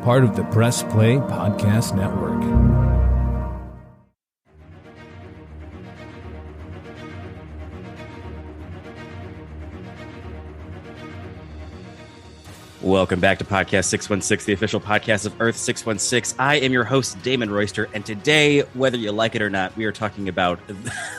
part of the Press Play Podcast Network. Welcome back to Podcast 616, the official podcast of Earth 616. I am your host, Damon Royster, and today, whether you like it or not, we are talking about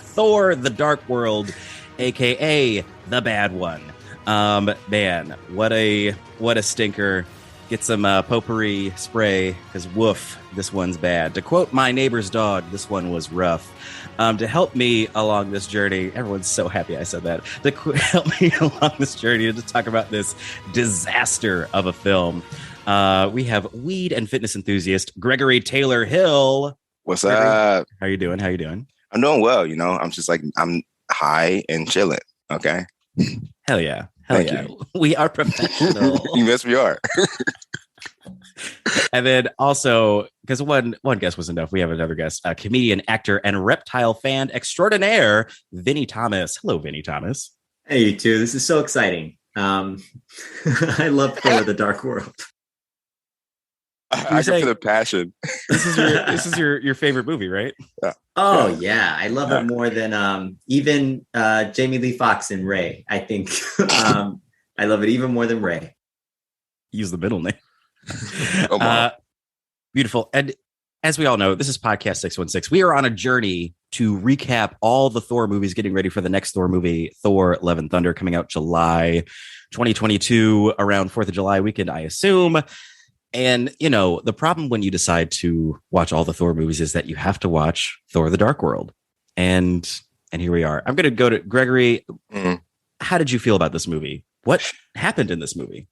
Thor, the Dark World, a.k.a. the bad one. Man, what a stinker. Get some potpourri spray, because woof, this one's bad. To quote my neighbor's dog, this one was rough. To help me along this journey, everyone's so happy I said that, to help me along this journey and to talk about this disaster of a film, we have weed and fitness enthusiast Gregory Taylor Hill. What's Gregory, up? How you doing? I'm doing well, you know. I'm just like, I'm high and chilling, okay? Hell yeah. Thank you. We are professional. Yes, we are. And then also, because one guest was enough, we have another guest, comedian, actor, and reptile fan extraordinaire, Vinny Thomas. Hello, Vinny Thomas. Hey, you two. This is so exciting. I love Thor, the Dark World. I can feel the passion. This is your favorite movie, right? Yeah. Oh, yeah. I love it more than even Jamie Lee Fox and Ray. I think I love it even more than Ray. Use the middle name. Oh, beautiful. And as we all know, this is Podcast 616. We are on a journey to recap all the Thor movies, getting ready for the next Thor movie, Thor: Love and Thunder, coming out July 2022, around 4th of July weekend, I assume. And, you know, the problem when you decide to watch all the Thor movies is that you have to watch Thor: The Dark World. And here we are. I'm going to go to Gregory. How did you feel about this movie? What happened in this movie?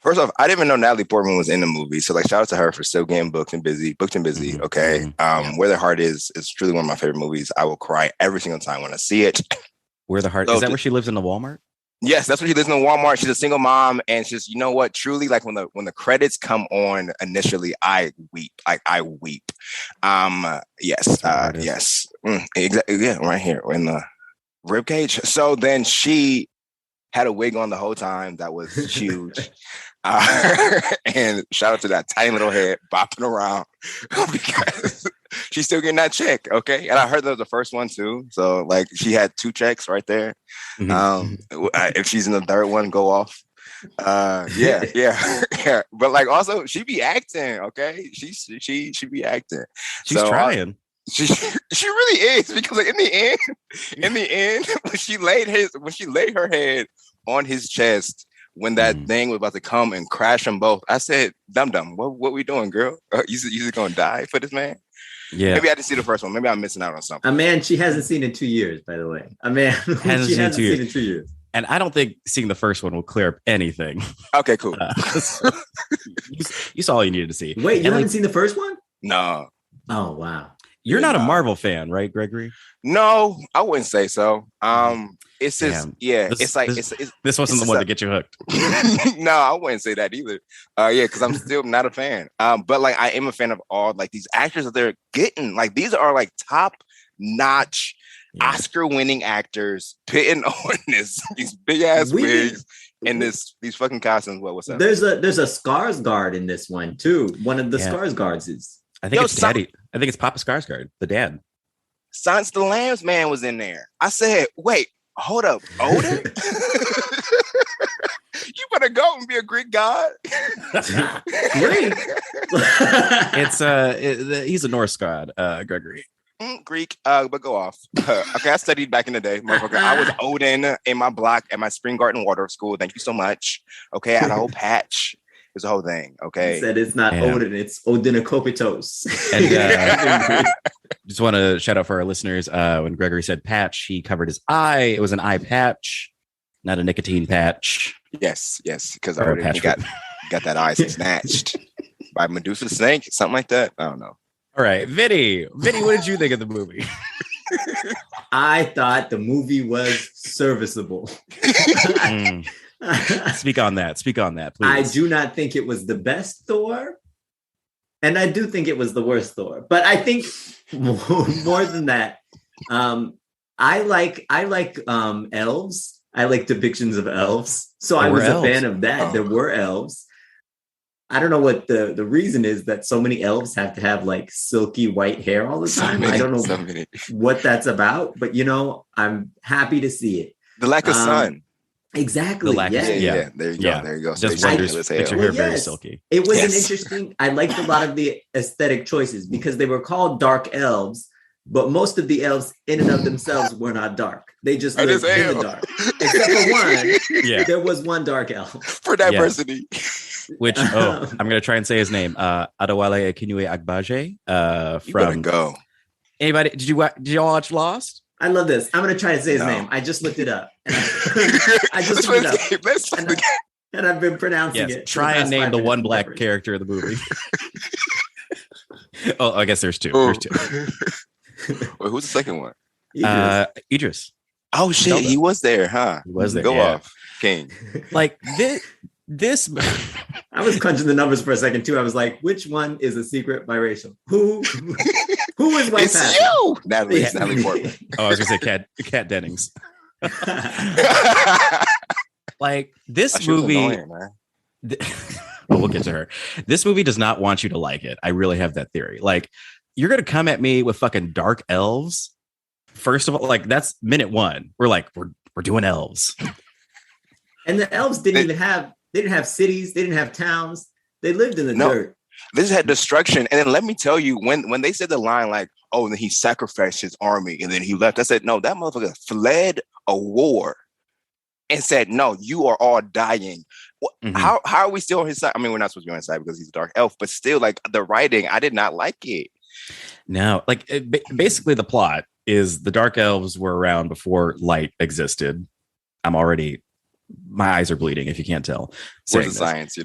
First off, I didn't even know Natalie Portman was in the movie. So, like, shout out to her for still getting booked and busy. Mm-hmm. Okay. Where the Heart is truly one of my favorite movies. I will cry every single time when I see it. Where the Heart is that where she lives in the Walmart? Yes, that's where she lives in Walmart. She's a single mom, and she's, you know what? Truly, like when the credits come on initially, I weep. I weep. Yes. Exactly. Yeah, right here in the rib cage. So then she had a wig on the whole time. That was huge. And shout out to that tiny little head bopping around because she's still getting that check. Okay. And I heard that was the first one too. So like she had 2 checks right there. If she's in the third one, go off. Yeah. But like also she be acting. Okay. She be acting. She's trying. She really is, because like in the end, when she laid her head on his chest, when that thing was about to come and crash them both, I said, "Dum, what we doing, girl? You just gonna die for this man?" Yeah. Maybe I didn't see the first one. Maybe I'm missing out on something. A man she hasn't seen in 2 years, by the way. A man hasn't she seen hasn't seen in 2 years. And I don't think seeing the first one will clear up anything. Okay, cool. You saw all you needed to see. Wait, you haven't seen the first one? No. Oh, wow. You're not a Marvel fan, right, Gregory? No, I wouldn't say so. It's just, this wasn't the one to get you hooked. No, I wouldn't say that either. Because I'm still not a fan. But like I am a fan of all like these actors that they're getting. Like these are like top notch Oscar-winning actors pitting on these big ass wigs and these fucking costumes. What's that? There's a Skarsgård in this one too. One of the Skarsgårds is. I think it's Daddy. I think it's Papa Skarsgård, the dad. Silence the Lambs man was in there. I said, wait, hold up, Odin? You better go and be a Greek god. Greek. He's a Norse god, Gregory. Greek, but go off. Okay, I studied back in the day, motherfucker. I was Odin in my block at my Spring Garden Waldorf school. Thank you so much. Okay, I had a whole patch. It's a whole thing. Okay, he said it's not Odin, it's Odinokopitos. And just want to shout out for our listeners. When Gregory said patch, he covered his eye. It was an eye patch, not a nicotine patch. Yes, because I already got that eye snatched by Medusa the Snake, something like that. I don't know. All right, Vinny, what did you think of the movie? I thought the movie was serviceable. Speak on that, please. I do not think it was the best Thor, and I do think it was the worst Thor. But I think more than that, I like elves. I like depictions of elves, so I was a fan of that. There were elves. I don't know what the reason is that so many elves have to have like silky white hair all the time. I don't know what that's about, but I'm happy to see it. The lack of sun. Exactly. Yeah. There you go. There you go. Just makes your hair very silky. It was an interesting. I liked a lot of the aesthetic choices because they were called Dark Elves, but most of the elves in and of themselves were not dark. They just lived in the dark, except for one. Yeah, there was one dark elf for diversity. Which I'm gonna try and say his name. Adewale Akinwumi Agbaje. From go. Anybody? Did y'all watch Lost? I love this. I'm going to try to say his name. I just looked it up. I just looked it up. And I've been pronouncing it. Try and name the one black character in the movie. Oh, I guess there's two. There's two. Wait, who's the second one? Idris. Oh, shit. He was there, huh? He was there. Go off, King. Like this. I was crunching the numbers for a second, too. I was like, which one is a secret biracial? Who is white? It's you, Natalie Portman. Oh, I was gonna say Kat Dennings. Like this movie. Annoying, man. We'll get to her. This movie does not want you to like it. I really have that theory. Like you're gonna come at me with fucking Dark Elves. First of all, like that's minute one. We're like we're doing elves, and the elves didn't have cities. They didn't have towns. They lived in the dirt. This had destruction. And then let me tell you, when they said the line like, oh, and then he sacrificed his army and then he left, I said, no, that motherfucker fled a war and said, no, you are all dying. Mm-hmm. How are we still on his side? I mean, we're not supposed to be on his side because he's a dark elf, but still, like the writing, I did not like it. No, like basically the plot is the Dark Elves were around before light existed. My eyes are bleeding if you can't tell. Where's the science,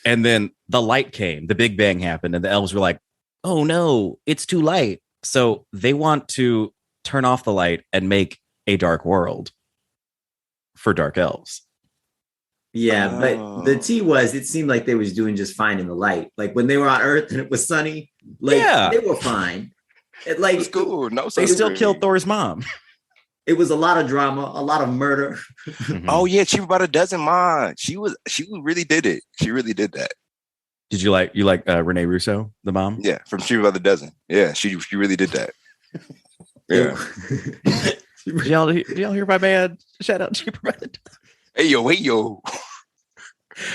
And then the light came, the Big Bang happened, and the elves were like, oh no, it's too light. So they want to turn off the light and make a dark world for dark elves. Yeah, but the T was, it seemed like they was doing just fine in the light. Like when they were on Earth and it was sunny, they were fine. It was cool. No, they still killed Thor's mom. It was a lot of drama, a lot of murder. Mm-hmm. Oh yeah, she was about a dozen mom. She really did it. She really did that. Did you like Renee Russo, the mom? Yeah, from She Was About a Dozen. Yeah, she really did that. Yeah. Did y'all hear my man? Shout out to you. Hey yo.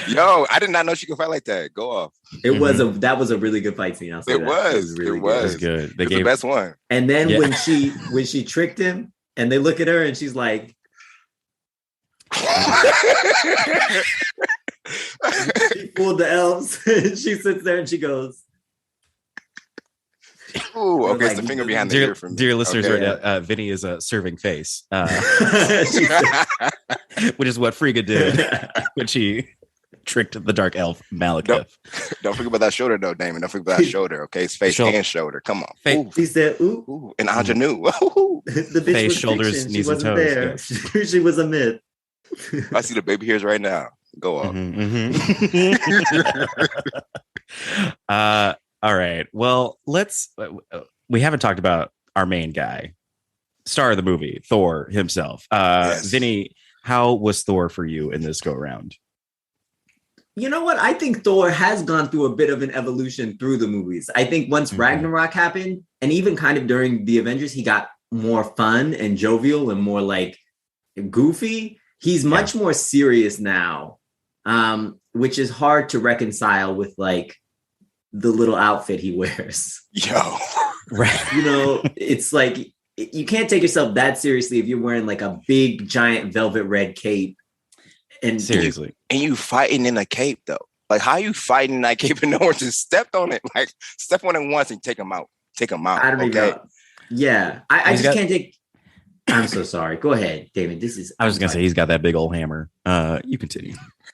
Yo, I did not know she could fight like that. Go off. That was a really good fight scene. It was good. They gave the best one. And then when she tricked him, and they look at her and she's like, she fooled the elves. She sits there and she goes, ooh, okay, it's the finger behind the ear from dear listeners, right now, Vinny is serving face, which is what Frigga did when she tricked the dark elf Malekith. Don't forget about that shoulder, though, Damon. Don't forget about that shoulder. Okay, it's face and shoulder. Come on. He said, "Ooh, and ingenue." The bitch face, was shoulders, fiction. knees, she and wasn't toes. There. Yeah. She was a myth. I see the baby hairs right now. Go on. All right. Well, we haven't talked about our main guy, star of the movie, Thor himself. Yes. Vinny, how was Thor for you in this go round? You know what? I think Thor has gone through a bit of an evolution through the movies. I think once Ragnarok happened, and even kind of during the Avengers, he got more fun and jovial and more like goofy. He's much more serious now, which is hard to reconcile with like the little outfit he wears. Yo, right. It's like you can't take yourself that seriously if you're wearing like a big giant velvet red cape. And seriously, you fighting in a cape though. Like, how you fighting in that cape and no one just stepped on it? Like, step on it once and take him out. Take him out. I don't even know. Yeah, I just can't take. I'm so sorry. Go ahead, David. I was gonna say he's got that big old hammer. You continue.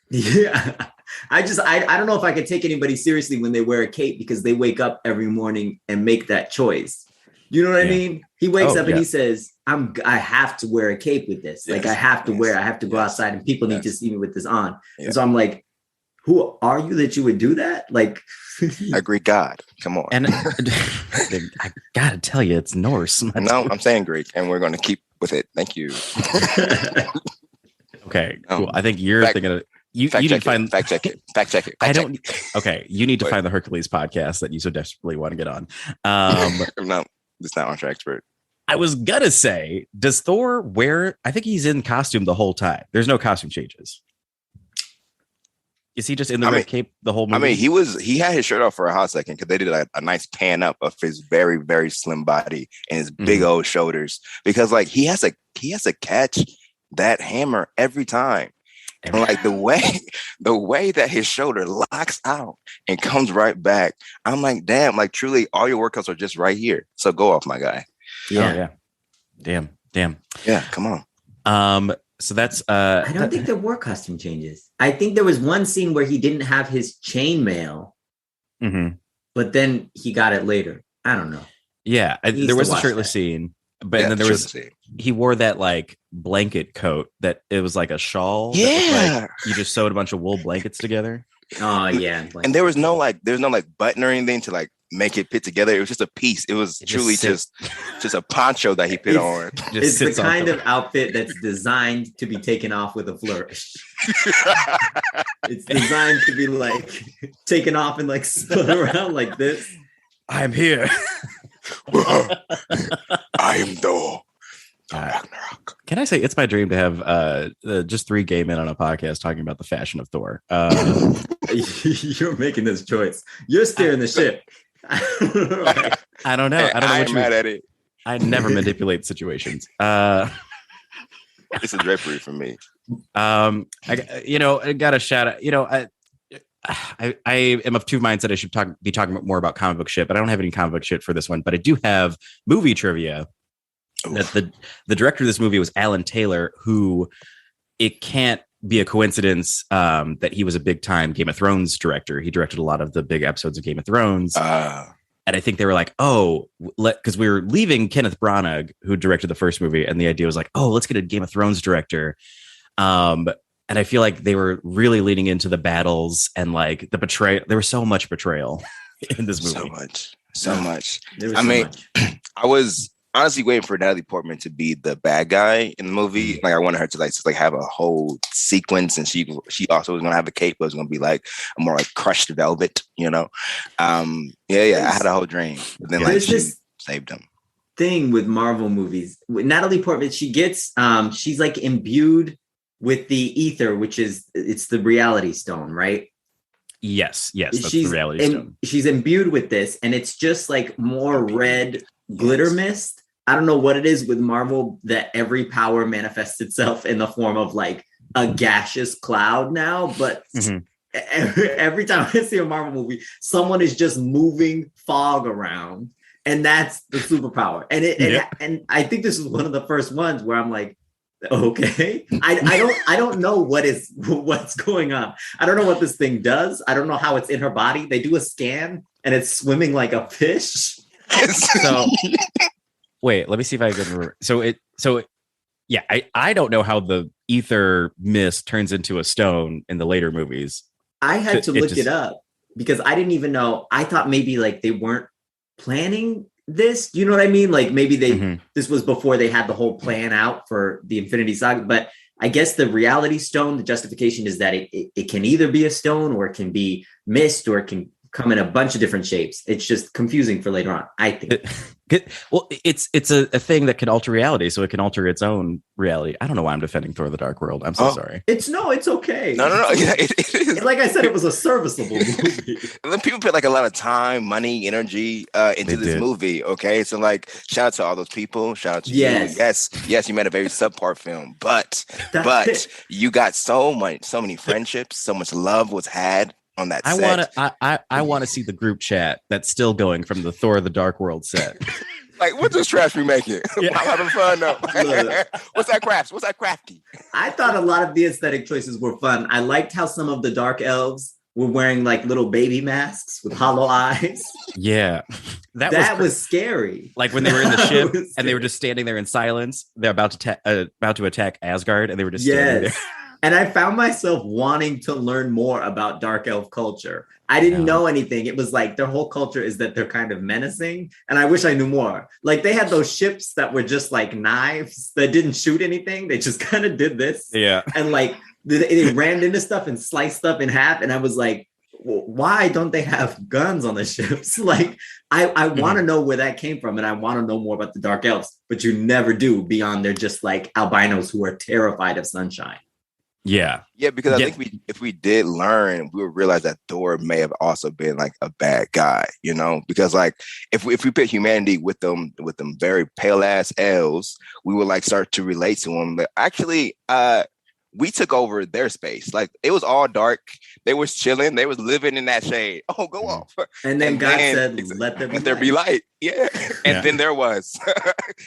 Yeah, I don't know if I could take anybody seriously when they wear a cape because they wake up every morning and make that choice. You know what I mean? He wakes up and he says, I have to wear a cape with this. Yes, like I have to go outside and people need to see me with this on. Yeah. And so I'm like, who are you that you would do that? Like, I Greek god. Come on. And I gotta tell you, it's Norse. No, I'm saying Greek and we're going to keep with it. Thank you. Okay, cool. I think you're thinking of You need to find fact check it. I don't. Okay, you need to find the Hercules podcast that you so desperately want to get on. No, it's not on track expert. I was gonna say, does Thor wear? I think he's in costume the whole time. There's no costume changes. Is he just in the red cape the whole movie? I mean, he had his shirt off for a hot second because they did a nice pan up of his very, very slim body and his big old shoulders. Because like he has to catch that hammer every time. And like the way that his shoulder locks out and comes right back, I'm like, damn, like truly all your workouts are just right here. So go off, my guy. Yeah. Oh, yeah. Damn. Yeah, come on. So that's I don't think there were costume changes. I think there was one scene where he didn't have his chainmail, but then he got it later. I don't know. Yeah, there was a shirtless scene, but and then there was he wore that like blanket coat that it was like a shawl. Yeah, like, you just sewed a bunch of wool blankets together. Oh yeah, and there's no button or anything to like make it fit together. It was just a piece. It was truly just a poncho that he put on. It's the kind of outfit that's designed to be taken off with a flourish. It's designed to be like taken off and like spun around like this. I'm here. I am Thor. Can I say it's my dream to have just 3 gay men on a podcast talking about the fashion of Thor? You're making this choice. You're steering the ship. I don't know. I don't know what you're mad at it. I never manipulate situations. It's a drapery for me. I got a shout out. I am of two minds that I should be talking more about comic book shit, but I don't have any comic book shit for this one. But I do have movie trivia. That the director of this movie was Alan Taylor, who it can't be a coincidence that he was a big time Game of Thrones director. He directed a lot of the big episodes of Game of Thrones. And I think they were like, because we were leaving Kenneth Branagh, who directed the first movie. And the idea was like, let's get a Game of Thrones director. And I feel like they were really leaning into the battles and like the betrayal. There was so much betrayal in this movie. So much. I was honestly waiting for Natalie Portman to be the bad guy in the movie. Like I wanted her to just have a whole sequence, and she also was gonna have a cape, but it was gonna be like a more like crushed velvet, I had a whole dream, but then she saved him. Thing with Marvel movies, with Natalie Portman, she gets she's like imbued with the aether, which is it's the reality stone, right? Yes, that's the reality stone. She's imbued with this, and it's just like more red glitter mist. I don't know what it is with Marvel that every power manifests itself in the form of like a gaseous cloud now, but every time I see a Marvel movie, someone is just moving fog around, and that's the superpower. And I think this is one of the first ones where I'm like, okay, I don't know what's going on. I don't know what this thing does. I don't know how it's in her body. They do a scan and it's swimming like a fish. So wait, let me see if I can remember. I don't know how the ether mist turns into a stone in the later movies. I had to look it up because I didn't even know. I thought maybe like they weren't planning this. You know what I mean? Like maybe this was before they had the whole plan out for the Infinity Saga. But I guess the reality stone, the justification is that it can either be a stone or it can be mist or it can come in a bunch of different shapes. It's just confusing for later on, I think. Well, it's a thing that can alter reality, so it can alter its own reality. I don't know why I'm defending Thor: The Dark World. I'm so sorry. It's okay. No. Yeah, it is. Like I said, it was a serviceable movie. And then people put like a lot of time, money, energy into this movie. Okay, so like, shout out to all those people. Shout out to you. Yes, you made a very subpar film, but you got so many friendships, so much love was had on that set. I want to see the group chat that's still going from the Thor: The Dark World set. Like, what's this trash we making? I'm having fun though. What's that crafts? What's that crafty? I thought a lot of the aesthetic choices were fun. I liked how some of the Dark Elves were wearing like little baby masks with hollow eyes. Yeah. That was scary. Like when they were in the ship and they were just standing there in silence. They're about to attack Asgard, and they were just standing there. And I found myself wanting to learn more about Dark Elf culture. I didn't know anything. It was like their whole culture is that they're kind of menacing. And I wish I knew more. Like they had those ships that were just like knives that didn't shoot anything. They just kind of did this. Yeah. And like They ran into stuff and sliced stuff in half, and I was like, why don't they have guns on the ships? Like, I want to know where that came from, and I want to know more about the Dark Elves, but you never do beyond they're just like albinos who are terrified of sunshine. Yeah. Yeah, because I think if we did learn, we would realize that Thor may have also been like a bad guy, you know? Because like if we put humanity with them very pale ass elves, we would like start to relate to them. But actually, we took over their space. Like it was all dark. They was chilling. They was living in that shade. Oh, go off. And then God said, "Let there be light." Yeah. And then there was.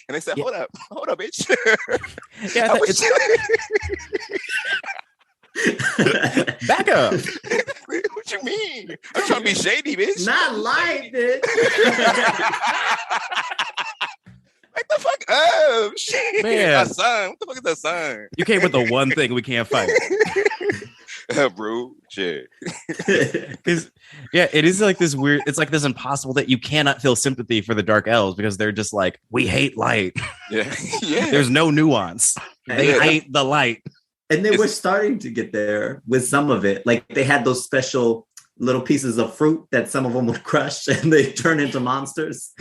And they said, hold up, bitch. Yeah, back up. What you mean? I'm trying to be shady, bitch. Not light, bitch. Like the fuck up, shit. Man. A sun. What the fuck is a sun? You came with the one thing we can't fight. Bro, shit. Because it is like this weird. It's like this impossible that you cannot feel sympathy for the Dark Elves because they're just like, we hate light. Yeah. There's no nuance. They hate the light. And they were starting to get there with some of it. Like they had those special little pieces of fruit that some of them would crush and they turn into monsters.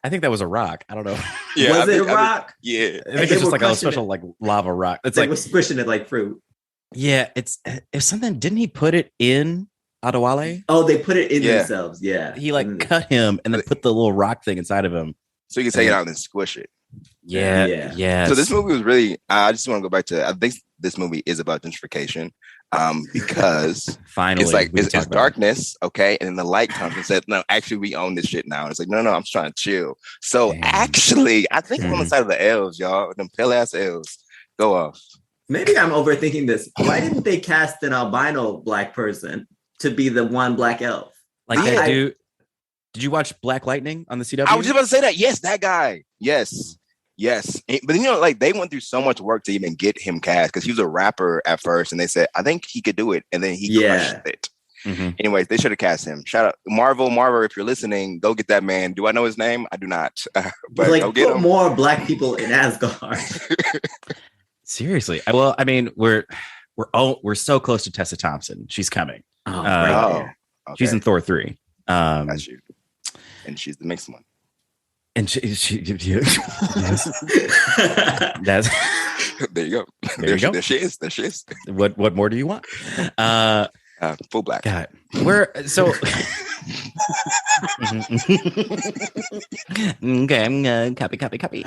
I think that was a rock. I don't know. Yeah, was it a rock? Yeah. I think it's just like a special like lava rock. It's they like were squishing it like fruit. Yeah, it's something. Didn't he put it in Adewale? Oh, they put it in themselves. Yeah. He like cut him and then put the little rock thing inside of him. So you can take it out and squish it. Yeah. So this movie was really, I just want to go back to, I think this movie is about gentrification because finally it's like, it's darkness, okay? And then the light comes and says, no, actually we own this shit now. And it's like, no, I'm just trying to chill. So actually, I think I'm on the side of the elves, y'all, them pale ass elves. Go off. Maybe I'm overthinking this. Why didn't they cast an albino black person to be the one black elf? Like that dude. Did you watch Black Lightning on the CW? I was just about to say that. Yes, that guy. Yes. But you know, like they went through so much work to even get him cast because he was a rapper at first, and they said, I think he could do it. And then he crushed it. Mm-hmm. Anyways, they should have cast him. Shout out Marvel, if you're listening, go get that man. Do I know his name? I do not. But like, go get him. More black people in Asgard. Seriously. Well, I mean, we're so close to Tessa Thompson. She's coming. Okay. She's in Thor 3. That's you. And she's the mixed one. And she yes. That's there you go. There she is. What more do you want? Full black. God. We're so okay, I'm copy.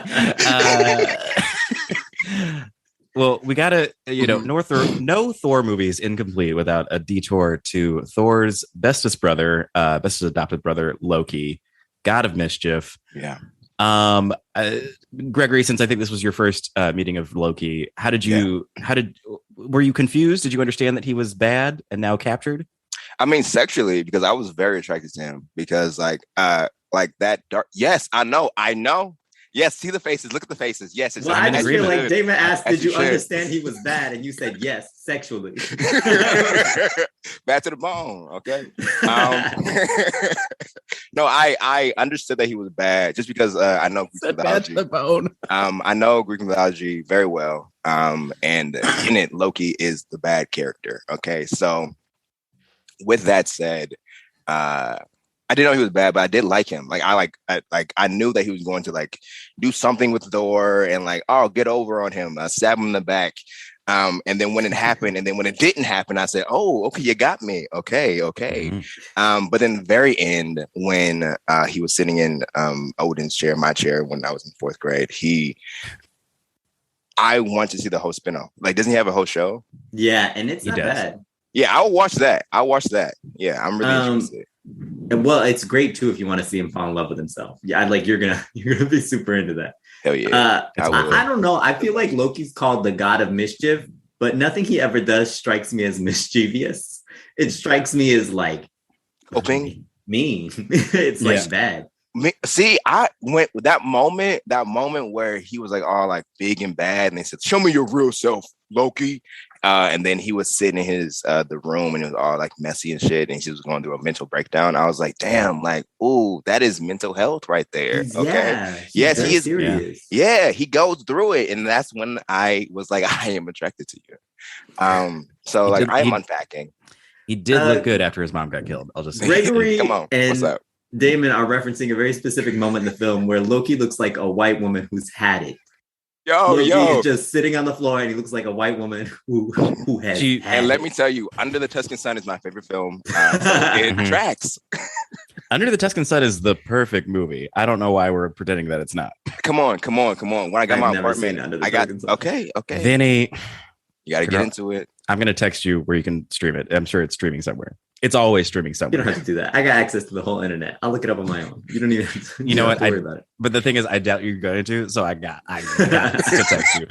Well, we gotta, no Thor movie is incomplete without a detour to Thor's bestest adopted brother, Loki, God of Mischief. Yeah. Gregory, since I think this was your first meeting of Loki, were you confused? Did you understand that he was bad and now captured? I mean, sexually, because I was very attracted to him because like that dark. Yes, I know. Yes, see the faces. Look at the faces. Yes, well, I just feel like Damon asked, "Did you understand he was bad?" And you said, "Yes, sexually." Bad to the bone. Okay. No, I understood that he was bad just because I know Greek mythology. Bad to the bone. I know Greek mythology very well. And in it, Loki is the bad character. Okay, so with that said, I didn't know he was bad, but I did like him. Like I knew that he was going to like do something with Thor and like, oh, get over on him, stab him in the back. And then when it happened, and then when it didn't happen, I said, oh, okay, you got me. Okay. Mm-hmm. But then the very end, when he was sitting in Odin's chair, my chair, when I was in 4th grade, I want to see the whole spinoff. Like, doesn't he have a whole show? Yeah, and it's not bad. Yeah, I'll watch that. Yeah, I'm really interested. Well, it's great too if you want to see him fall in love with himself. Yeah, like you're gonna be super into that. Hell yeah! I don't know. I feel like Loki's called the God of Mischief, but nothing he ever does strikes me as mischievous. It strikes me as like hoping mean. It's like bad. See, I went with that moment where he was like all like big and bad, and they said, "Show me your real self, Loki." And then he was sitting in his the room, and it was all like messy and shit, and he was going through a mental breakdown. I was like, "Damn, like, ooh, that is mental health right there." Yes, he is serious. Yeah, he goes through it, and that's when I was like, I am attracted to you. So like, I am unpacking. He did look good after his mom got killed. I'll just say, Gregory, come on, what's up? Damon are referencing a very specific moment in the film where Loki looks like a white woman who's had it. Loki is just sitting on the floor, and he looks like a white woman who has had and let it. me tell you, Under the Tuscan Sun is my favorite film. It tracks. Under the Tuscan Sun is the perfect movie. I don't know why we're pretending that it's not. Come on. When I got my apartment, I got okay. Vinny, you got to get into it. I'm going to text you where you can stream it. I'm sure it's streaming somewhere. It's always streaming somewhere. You don't have to do that. I got access to the whole internet. I'll look it up on my own. You don't even. You know what? Worry about it. But the thing is, I doubt you're going to. So I got to text you.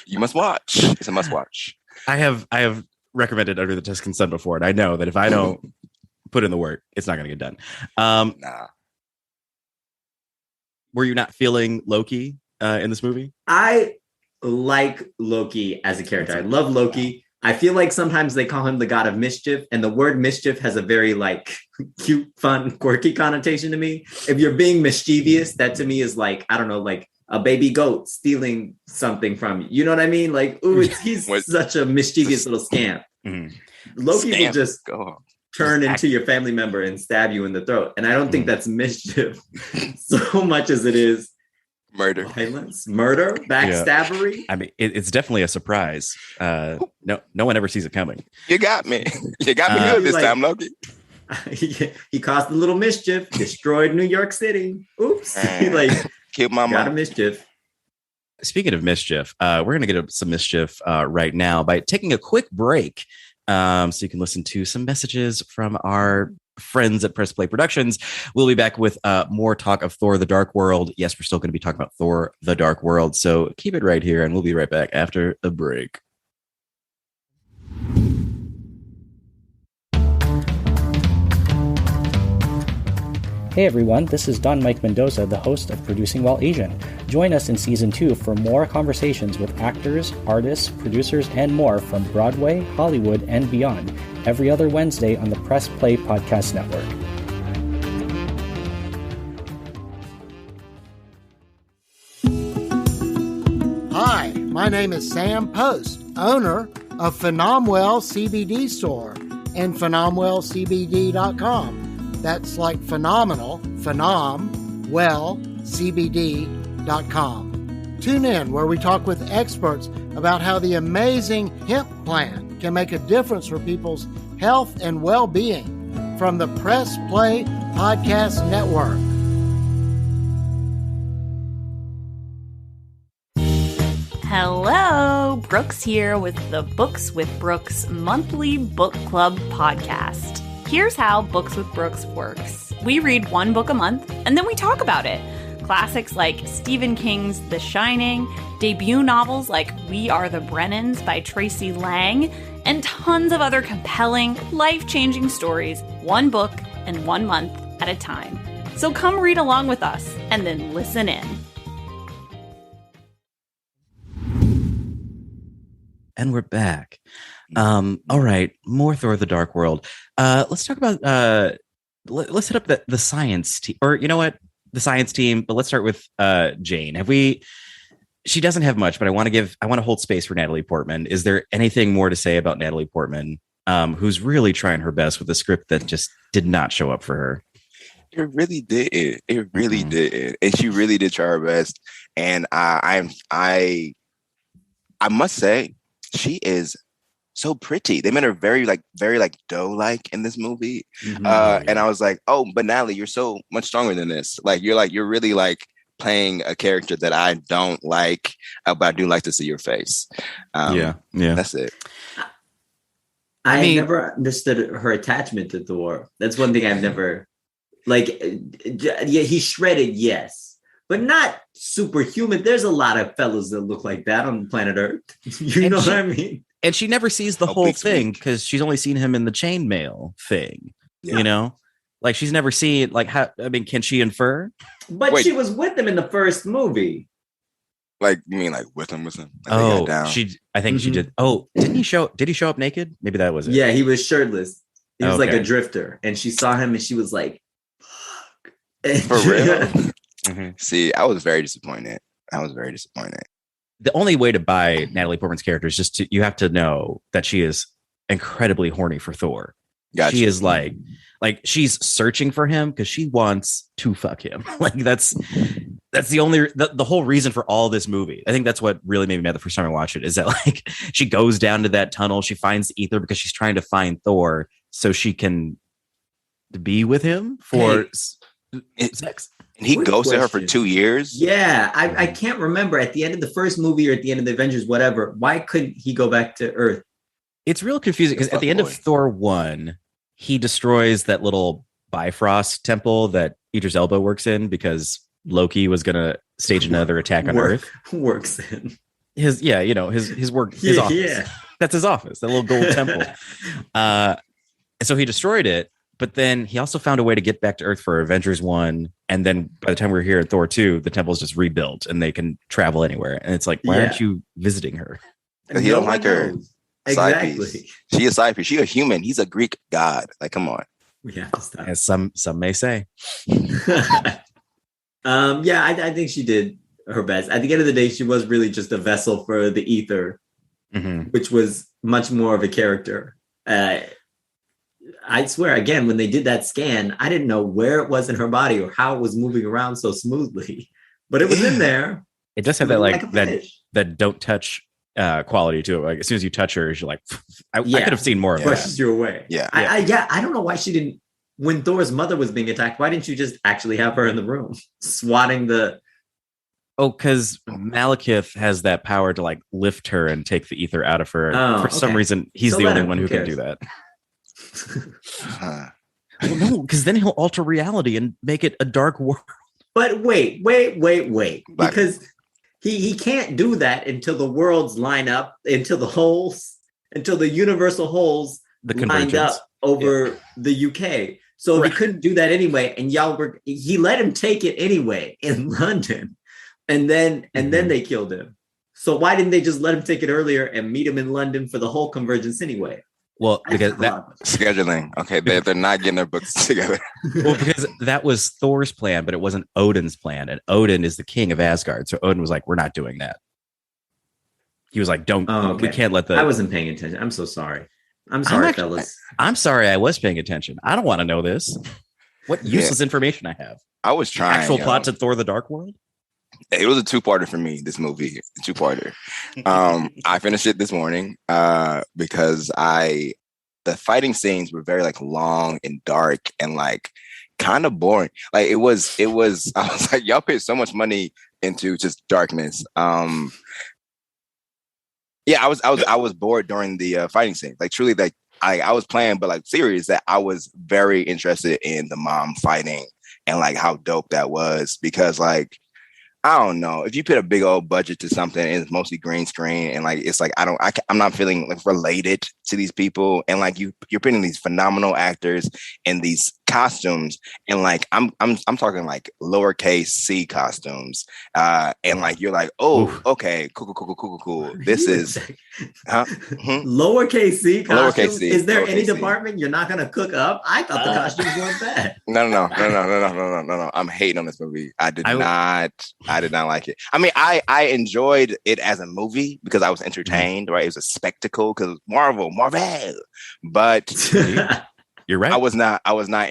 You must watch. It's a must watch. I have recommended Under the Tuscan Sun before, and I know that if I don't put in the work, it's not going to get done. Nah. Were you not feeling Loki in this movie? I like Loki as a character. I love Loki. I feel like sometimes they call him the god of mischief, and the word mischief has a very like cute, fun, quirky connotation to me. If you're being mischievous, that to me is like, I don't know, like a baby goat stealing something from you. You know what I mean? Like, ooh, he's such a mischievous little scamp. Mm-hmm. Loki will just turn into your family member and stab you in the throat. And I don't think that's mischief so much as it is murder, violence, murder, backstabbery. Yeah. I mean, it's definitely a surprise. No one ever sees it coming. You got me. You got me good this time, Loki. He caused a little mischief, destroyed New York City. Oops. He like killed my mom. Mischief. Speaking of mischief, we're going to get some mischief right now by taking a quick break. So you can listen to some messages from our friends at Press Play Productions. We'll be back with more talk of Thor: The Dark World. Yes, we're still going to be talking about Thor: The Dark World. So keep it right here, and we'll be right back after a break. Hey everyone, this is Don Mike Mendoza, the host of Producing While Asian. Join us in Season 2 for more conversations with actors, artists, producers, and more from Broadway, Hollywood, and beyond, every other Wednesday on the Press Play Podcast Network. Hi, my name is Sam Post, owner of Phenomwell CBD Store and PhenomwellCBD.com. That's like phenomenal, phenomwellcbd.com. Tune in where we talk with experts about how the amazing hemp plant can make a difference for people's health and well-being from the Press Play Podcast Network. Hello, Brooks here with the Books with Brooks monthly book club podcast. Here's how Books with Brooks works. We read one book a month, and then we talk about it. Classics like Stephen King's The Shining, debut novels like We Are the Brennans by Tracy Lang, and tons of other compelling, life-changing stories, one book and 1 month at a time. So come read along with us, and then listen in. And we're back. All right, more Thor: The Dark World. Let's talk about let's hit up the science team, or you know what, the science team. But let's start with Jane. She doesn't have much, but I want to hold space for Natalie Portman. Is there anything more to say about Natalie Portman, who's really trying her best with a script that just did not show up for her? It really did. It really did, and she really did try her best. And I must say, she is so pretty. They made her very doe-like in this movie. And I was like, oh, but Natalie, you're so much stronger than this. You're really like playing a character that I don't like, but I do like to see your face. Yeah. That's it. I never understood her attachment to Thor. That's one thing I've never he's shredded, yes, but not superhuman. There's a lot of fellas that look like that on planet Earth. You know what I mean? And she never sees the whole thing because she's only seen him in the chainmail thing. You know, like she's never seen like how. I mean, can she infer? But she was with him in the first movie. Like you mean like with him? Like oh, I think she did. Oh, did he show up naked? Maybe that was it. Yeah, he was shirtless. He was like a drifter, and she saw him, and she was like, "Fuck." For real? See, I was very disappointed. The only way to buy Natalie Portman's character is just you have to know that she is incredibly horny for Thor. Gotcha. She is like she's searching for him because she wants to fuck him. Like that's the whole reason for all this movie. I think that's what really made me mad the first time I watched it, is that like she goes down to that tunnel, she finds the ether because she's trying to find Thor so she can be with him for sex. And he ghosted her for 2 years. Yeah, I can't remember at the end of the first movie or at the end of the Avengers, whatever. Why couldn't he go back to Earth? It's real confusing because at the end of Thor 1, he destroys that little Bifrost temple that Idris Elba works in because Loki was going to stage another attack on Earth. Works in his work, his office. Yeah. That's his office, that little gold temple. So he destroyed it, but then he also found a way to get back to Earth for Avengers 1. And then by the time we're here at Thor 2, the temple is just rebuilt and they can travel anywhere. And it's like, why aren't you visiting her? He don't like her. Exactly. She is side piece. She a human. He's a Greek god. Like, come on. We have to stop. As some may say. I think she did her best. At the end of the day, she was really just a vessel for the ether, which was much more of a character. I swear, again, when they did that scan, I didn't know where it was in her body or how it was moving around so smoothly, but it was in there. It does have that like that don't touch quality to it. Like as soon as you touch her, you're like, I could have seen more of that. Pushes you away. Yeah. I don't know why she didn't. When Thor's mother was being attacked, why didn't you just actually have her in the room swatting the? Oh, because Malekith has that power to like lift her and take the ether out of her. For some reason, he's the only one who can do that. Well, no, because then he'll alter reality and make it a dark world. But wait. Because he can't do that until the worlds line up, until the universal holes lined up over the UK. So he couldn't do that anyway. And he let him take it anyway in London. And then they killed him. So why didn't they just let him take it earlier and meet him in London for the whole convergence anyway? Well, because that scheduling. Okay, they're not getting their books together. Well, because that was Thor's plan, but it wasn't Odin's plan. And Odin is the king of Asgard. So Odin was like, we're not doing that. He was like, we can't let I wasn't paying attention. I'm so sorry. I'm sorry, fellas. I'm sorry I was paying attention. I don't want to know this. What useless information I have. I was trying. Actual plot to Thor the Dark World? It was a two-parter for me, this movie. Two-parter. I finished it this morning because the fighting scenes were very like long and dark and like kind of boring. Like it was I was like, y'all paid so much money into just darkness. I was bored during the fighting scene. Like truly, like I was playing, but like serious that I was very interested in the mom fighting and like how dope that was, because like I don't know, if you put a big old budget to something and it's mostly green screen and like it's like I'm not feeling like related to these people, and like you're putting these phenomenal actors in these costumes, and like I'm talking like lowercase c costumes, and like you're like, oh, okay, cool. This is lowercase c costumes. Lowercase c. Is there any department you're not gonna cook up? I thought the costumes weren't bad. No. I'm hating on this movie. I did not like it. I mean, I enjoyed it as a movie because I was entertained, right? It was a spectacle because Marvel. But you're right. I was not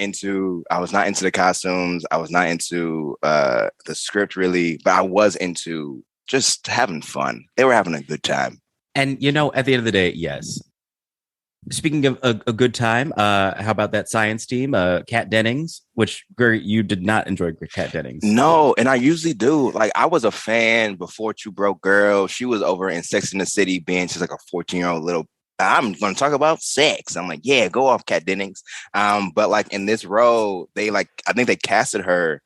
into the costumes. I was not into the script really, but I was into just having fun. They were having a good time. And you know, at the end of the day, yes. Speaking of a good time, how about that science team, Kat Dennings, which Gregory, you did not enjoy Kat Dennings. No, and I usually do. Like I was a fan before Two Broke Girls. She was over in Sex and the City being just like a 14-year-old little, I'm going to talk about sex. I'm like, yeah, go off, Kat Dennings. But like in this role, I think they casted her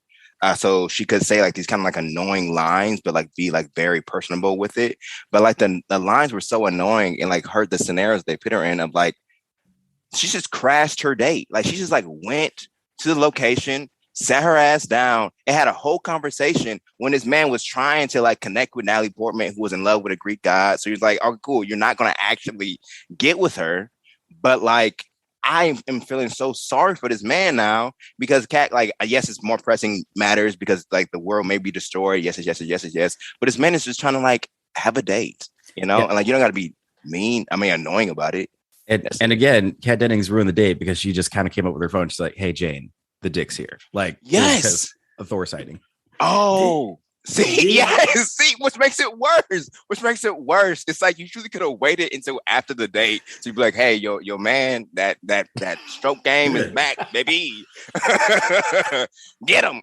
so she could say like these kind of like annoying lines, but like be like very personable with it. But like the lines were so annoying, and like the scenarios they put her in of like she just crashed her date. Like she just like went to the location, sat her ass down, and had a whole conversation when this man was trying to like connect with Natalie Portman, who was in love with a Greek god. So he was like, "Oh, cool, you're not gonna actually get with her," but like I am feeling so sorry for this man now because Cat, like, yes, it's more pressing matters because like the world may be destroyed. Yes, yes. But this man is just trying to like have a date, you know, and like you don't got to be mean. I mean, annoying about it. And again, Kat Dennings ruined the date because she just kind of came up with her phone. She's like, "Hey, Jane, the dick's here." Like, yes, a Thor sighting. Oh, see, yes, see, which makes it worse. It's like you truly could have waited until after the date to be like, "Hey, your man, that stroke game is back, baby. Get him,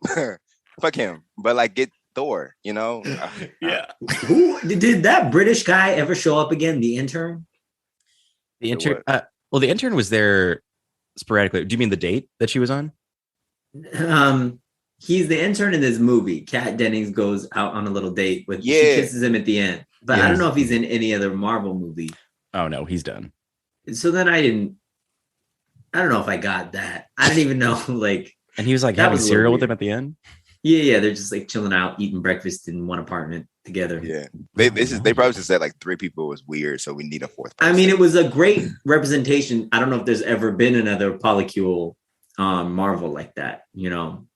fuck him." But like, get Thor, you know? Yeah. Who did that British guy ever show up again? The intern. The intern. The intern was there sporadically. Do you mean the date that she was on? He's the intern in this movie. Kat Dennings goes out on a little date with. She kisses him at the end, but I don't know if he's in any other Marvel movie. Oh no, he's done. So then I don't know if I got that. I didn't even know like. And he was like having cereal with him at the end. Yeah, they're just like chilling out, eating breakfast in one apartment together. Yeah, they probably just said like 3 people was weird, so we need a 4th person. I mean, it was a great representation. I don't know if there's ever been another polycule Marvel like that. You know,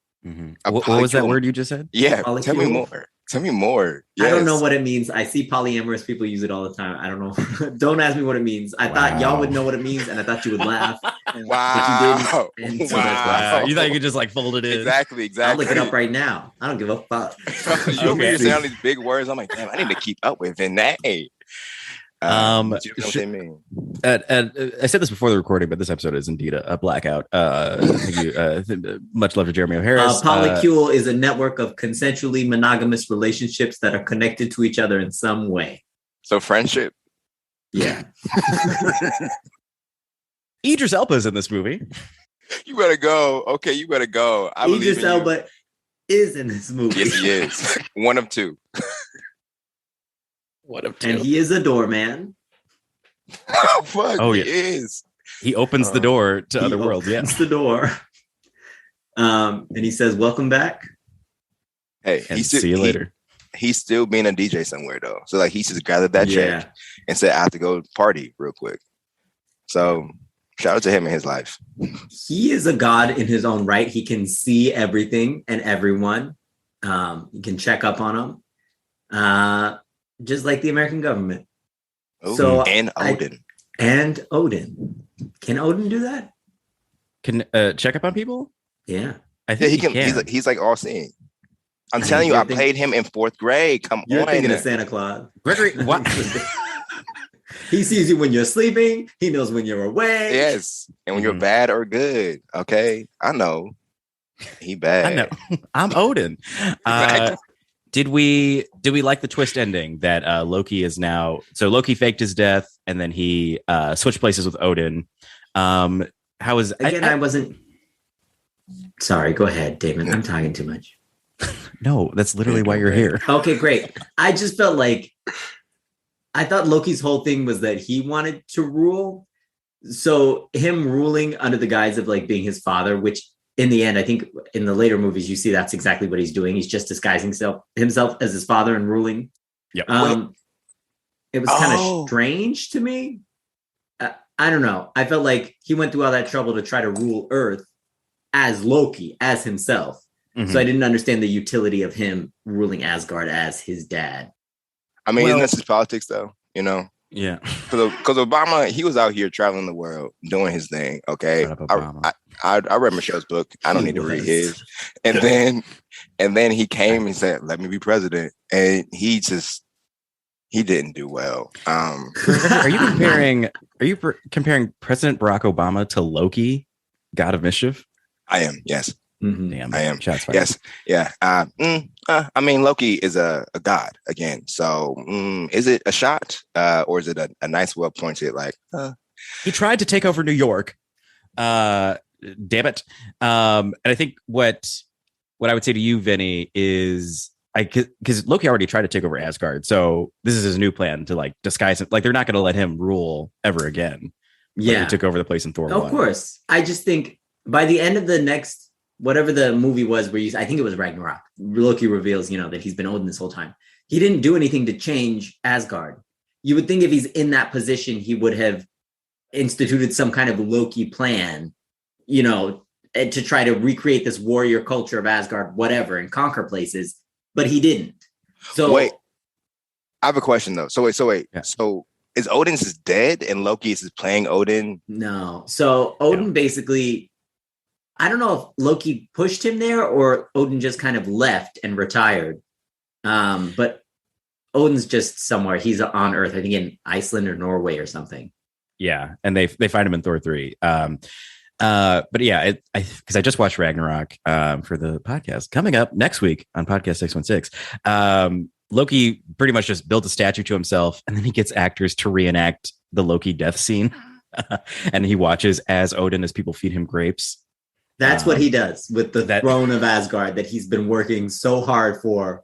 what was that word you just said? Yeah, tell me more. Tell me more. Yes. I don't know what it means. I see polyamorous people use it all the time. I don't know. Don't ask me what it means. I thought y'all would know what it means, and I thought you would laugh. Wow. But you didn't. So that's you thought you could just like fold it in. Exactly. I'll look it up right now. I don't give a fuck. You want me to say all these big words? I'm like, damn, I need to keep up with Vinny. You know what they mean. I said this before the recording, but this episode is indeed a blackout. Thank you. Much love to Jeremy O'Harris. Polycule is a network of consensually monogamous relationships that are connected to each other in some way. So friendship. Yeah. Idris Elba's in this movie. You better go. Okay, you better go. I believe Idris Elba is in this movie. Yes, he is. One of 2. One of 2. And he is a doorman. Fuck, oh, yeah. He is. He opens the door to other worlds. Yeah. The door. And he says, "Welcome back." Hey, see you later. He's still being a DJ somewhere though. So like he just gathered that check and said, "I have to go party real quick." So shout out to him in his life. He is a god in his own right. He can see everything and everyone. You can check up on him. Just like the American government. Ooh, so and Odin. And Odin. Can Odin do that? Can check up on people? Yeah. I think he can. He's like all seeing. I'm telling you, I played him in 4th grade. Come You're on. Thinking of Santa Claus. Gregory, what? He sees you when you're sleeping. He knows when you're awake. Yes. And when you're bad or good. Okay. I know. He bad. I know. I'm Odin. Did we like the twist ending that Loki is now? So Loki faked his death and then he switched places with Odin. How was I wasn't. Sorry, go ahead, Damon. I'm talking too much. No, that's literally why you're here. Okay, great. I just felt like I thought Loki's whole thing was that he wanted to rule. So him ruling under the guise of like being his father, which in the end, I think in the later movies, you see that's exactly what he's doing. He's just disguising himself as his father and ruling. Yep. It was kind of strange to me. I don't know. I felt like he went through all that trouble to try to rule Earth as Loki, as himself. Mm-hmm. So I didn't understand the utility of him ruling Asgard as his dad. I mean, isn't this his politics though? You know? Yeah. Because Obama, he was out here traveling the world, doing his thing. Okay. I read Michelle's book. I don't need to read his. And then he came and said, "Let me be president." And he didn't do well. Are you comparing President Barack Obama to Loki, God of Mischief? I am, yes. Mm-hmm. Damn, I am. Shots fired. Yes. Yeah. I mean, Loki is a god again. So is it a shot or is it a nice, well pointed like? He tried to take over New York. Damn it. And I think what I would say to you, Vinny, is because Loki already tried to take over Asgard. So this is his new plan to like disguise it. Like they're not going to let him rule ever again. Like, who took over the place in Thor 1. Of course. I just think by the end of the next, whatever the movie was, where I think it was Ragnarok, Loki reveals, that he's been Odin this whole time. He didn't do anything to change Asgard. You would think if he's in that position, he would have instituted some kind of Loki plan, to try to recreate this warrior culture of Asgard, whatever, and conquer places, but he didn't. So wait, I have a question though. So wait. Yeah. So is Odin just dead and Loki is playing Odin? No. So Odin basically, I don't know if Loki pushed him there or Odin just kind of left and retired. But Odin's just somewhere. He's on Earth, I think in Iceland or Norway or something. Yeah, and they find him in Thor 3. But yeah, because I just watched Ragnarok for the podcast. Coming up next week on Podcast 616, Loki pretty much just built a statue to himself, and then he gets actors to reenact the Loki death scene. And he watches as Odin as people feed him grapes. That's what he does with the throne of Asgard that he's been working so hard for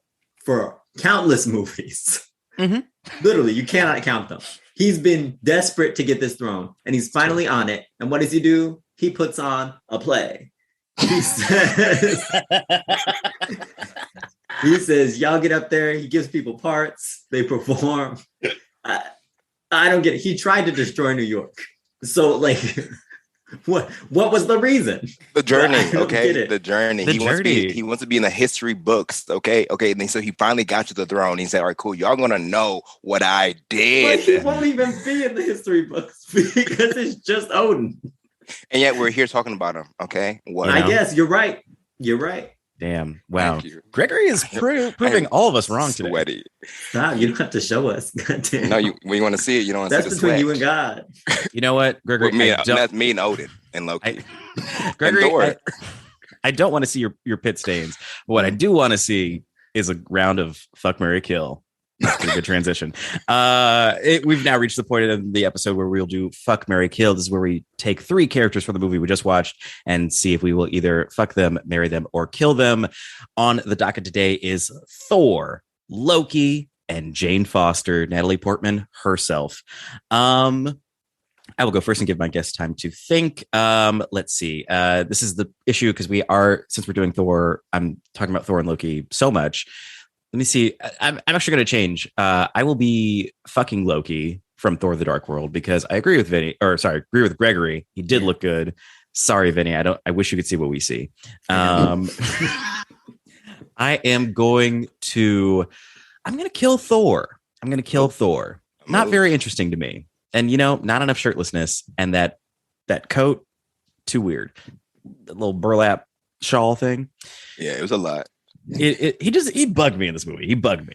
countless movies. Mm-hmm. Literally, you cannot count them. He's been desperate to get this throne, and he's finally on it. And what does he do? He puts on a play. He says, y'all get up there. He gives people parts. They perform. I don't get it. He tried to destroy New York. So, what was the reason? The journey, okay? The journey. He wants to be in the history books, okay? Okay, and so he finally got to the throne. He said, all right, cool. Y'all gonna know what I did. But he won't even be in the history books because it's just Odin. And yet we're here talking about him, okay? I guess you're right. You're right. Damn. Wow. Gregory is proving all of us wrong today. Sweaty. Stop. You don't have to show us. Goddamn. No, when you want to see it, you don't want to see the sweat. That's between sweat. you and God. You know what, Gregory? That's me and Odin and Loki. Gregory, and Thor. I don't want to see your pit stains. But what I do want to see is a round of fuck, marry, kill. That's a good transition. We've now reached the point of the episode where we'll do fuck, marry, kill. This is where we take 3 characters from the movie we just watched and see if we will either fuck them, marry them, or kill them. On the docket today is Thor, Loki, and Jane Foster, Natalie Portman herself. I will go first and give my guests time to think. Let's see. This is the issue because since we're doing Thor, I'm talking about Thor and Loki so much. Let me see. I'm actually going to change. I will be fucking Loki from Thor: The Dark World because I agree with agree with Gregory. He did look good. Sorry, Vinny. I wish you could see what we see. I am going to kill Thor. I'm going to kill Thor. Not very interesting to me. And, not enough shirtlessness. And that coat, too weird. The little burlap shawl thing. Yeah, it was a lot. He bugged me in this movie. He bugged me.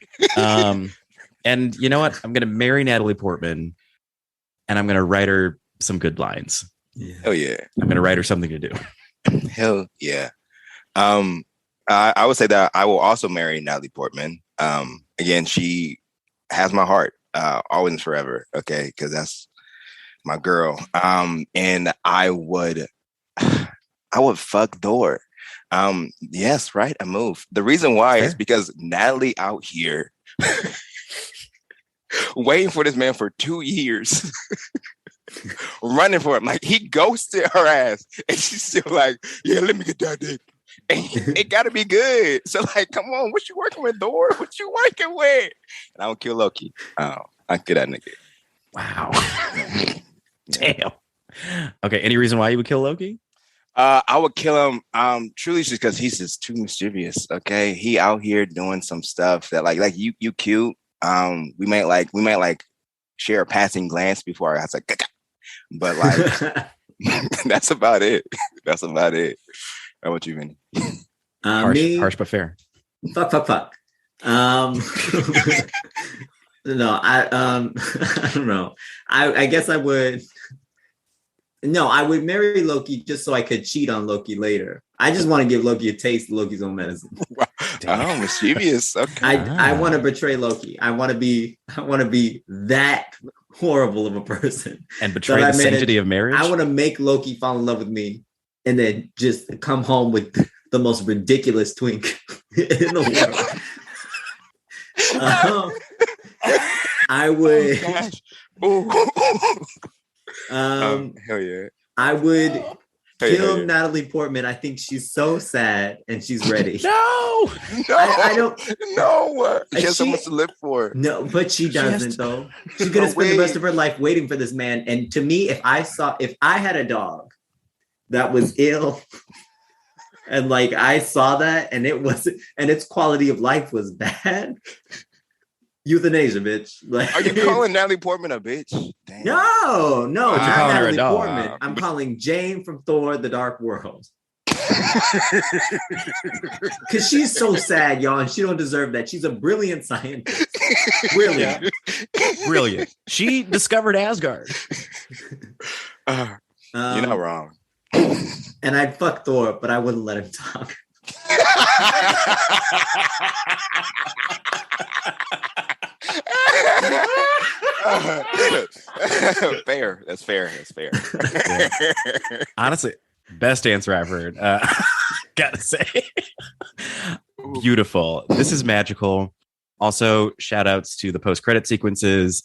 And you know what? I'm going to marry Natalie Portman and I'm going to write her some good lines. Yeah. Hell yeah. I'm going to write her something to do. Hell yeah. I would say that I will also marry Natalie Portman. Again, she has my heart, always and forever. Okay. Cause that's my girl. And I would fuck Thor. Yes, right. A move. The reason why is because Natalie out here waiting for this man for 2 years, running for him. Like he ghosted her ass, and she's still like, "Yeah, let me get that dick." And it got to be good. So like, come on, what you working with, Thor? What you working with? And I would kill Loki. I get that nigga. Wow. Damn. Okay. Any reason why you would kill Loki? I would kill him truly just because he's just too mischievous. Okay, he out here doing some stuff that like you cute. We might like share a passing glance before I was like, but like that's about it. That's about it. How about you, Vinny? Harsh but fair. Fuck. No, I don't know. I guess I would. No, I would marry Loki just so I could cheat on Loki later. I just want to give Loki a taste of Loki's own medicine. Oh, mischievous. Okay. I want to betray Loki. I want to be that horrible of a person and betray the sanctity of marriage. I want to make Loki fall in love with me and then just come home with the most ridiculous twink in the world. I would. Hell yeah. I would kill yeah. Natalie Portman. I think she's so sad and she's ready. No, I don't. No, she has so much to live for. No, but she doesn't though. She's gonna spend the rest of her life waiting for this man. And to me, if I had a dog that was ill, and like I saw that, and its quality of life was bad. Euthanasia, bitch. Like, are you calling Natalie Portman a bitch? Damn. No, But not you're calling her a Natalie dog. Portman. I'm calling Jane from Thor: The Dark World. Because she's so sad, y'all, and she don't deserve that. She's a brilliant scientist. Brilliant. Brilliant. She discovered Asgard. You're not wrong. And I'd fuck Thor, but I wouldn't let him talk. Fair. That's fair. Yeah. Honestly, best answer I've heard. Gotta say. Beautiful. This is magical. Also, shout outs to the post-credit sequences.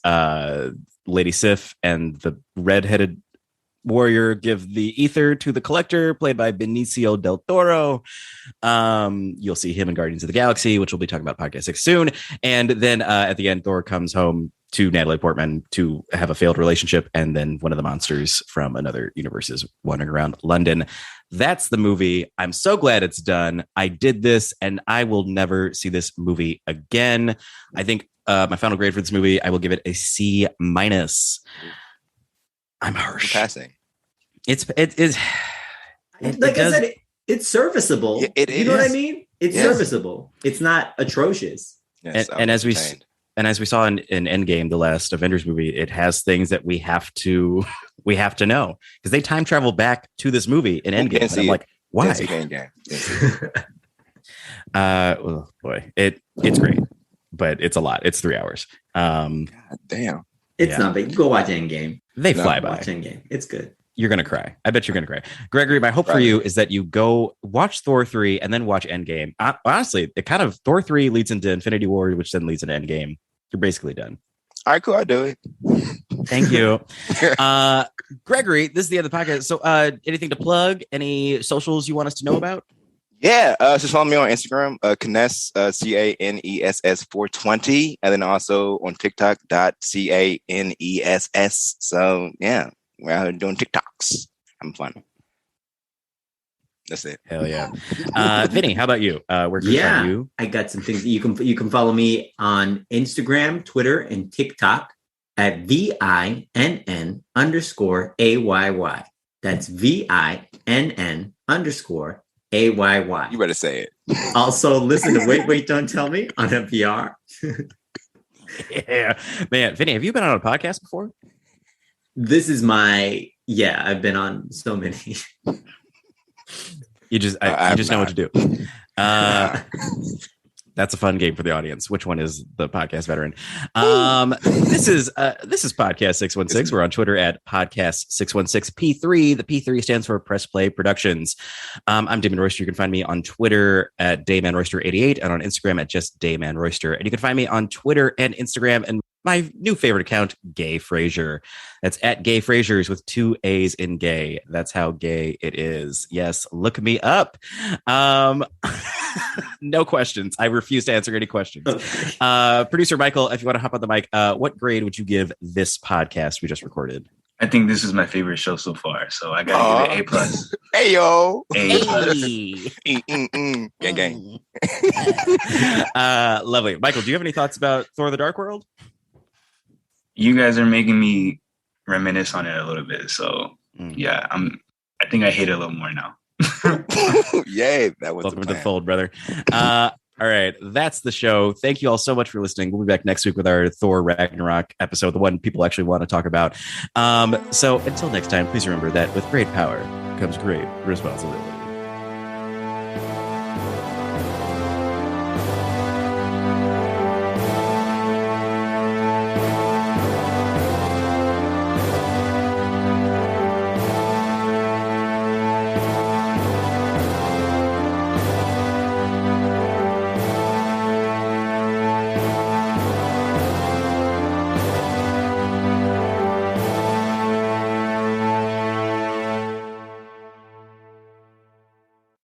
Lady Sif and the redheaded warrior give the aether to the collector, played by Benicio del Toro. You'll see him in Guardians of the Galaxy, which we'll be talking about podcast 6 soon. And then at the end, Thor comes home to Natalie Portman to have a failed relationship, and then one of the monsters from another universe is wandering around London. That's the movie. I'm so glad it's done. I did this, and I will never see this movie again. I think my final grade for this movie, I will give it a C-. I'm harsh. Passing. It's serviceable. You know what I mean? It's serviceable. It's not atrocious. Yes, and as we saw in Endgame, the last Avengers movie, it has things that we have to know, because they time travel back to this movie in Endgame. And I'm like, why? Oh boy, it's great, but it's a lot. It's 3 hours. God damn. It's not big. Go watch Endgame. They fly by. Watch Endgame. It's good. You're going to cry. I bet you're going to cry. Gregory, my hope for you is that you go watch Thor 3 and then watch Endgame. Honestly, it kind of Thor 3 leads into Infinity War, which then leads into Endgame. You're basically done. All right, cool. I'll do it. Thank you. Gregory, this is the end of the podcast. So anything to plug? Any socials you want us to know about? Yeah, just follow me on Instagram, Caness, CANESS 420, and then also on TikTok, .CANESS. So yeah, we're out doing TikToks. I'm fun. That's it. Hell yeah. Vinny, how about you? Where can we find you? I got some things. You can follow me on Instagram, Twitter, and TikTok at VINN_AYY. That's VINN_AYY. You better say it. Also, listen to Wait, Don't Tell Me on NPR. Yeah. Man, Vinny, have you been on a podcast before? This is I've been on so many. You just know what to do. That's a fun game for the audience. Which one is the podcast veteran? This is Podcast 616. We're on Twitter at Podcast 616P3. The P3 stands for Press Play Productions. I'm Damon Royster. You can find me on Twitter at DaymanRoyster88 and on Instagram at just DaymanRoyster. And you can find me on Twitter and Instagram and my new favorite account, Gay Frasier. That's at Gay Frasiers with 2 A's in gay. That's how gay it is. Yes, look me up. No questions. I refuse to answer any questions. Producer Michael, if you want to hop on the mic, what grade would you give this podcast we just recorded? I think this is my favorite show so far, so I gotta give it A+. Hey yo, Gang, gang. Lovely, Michael. Do you have any thoughts about Thor: The Dark World? You guys are making me reminisce on it a little bit, so yeah, I think I hate it a little more now. Yay, that was welcome to the fold, brother. All right, that's the show. Thank you all so much for listening. We'll be back next week with our Thor Ragnarok episode, the one people actually want to talk about. So until next time, please remember that with great power comes great responsibility.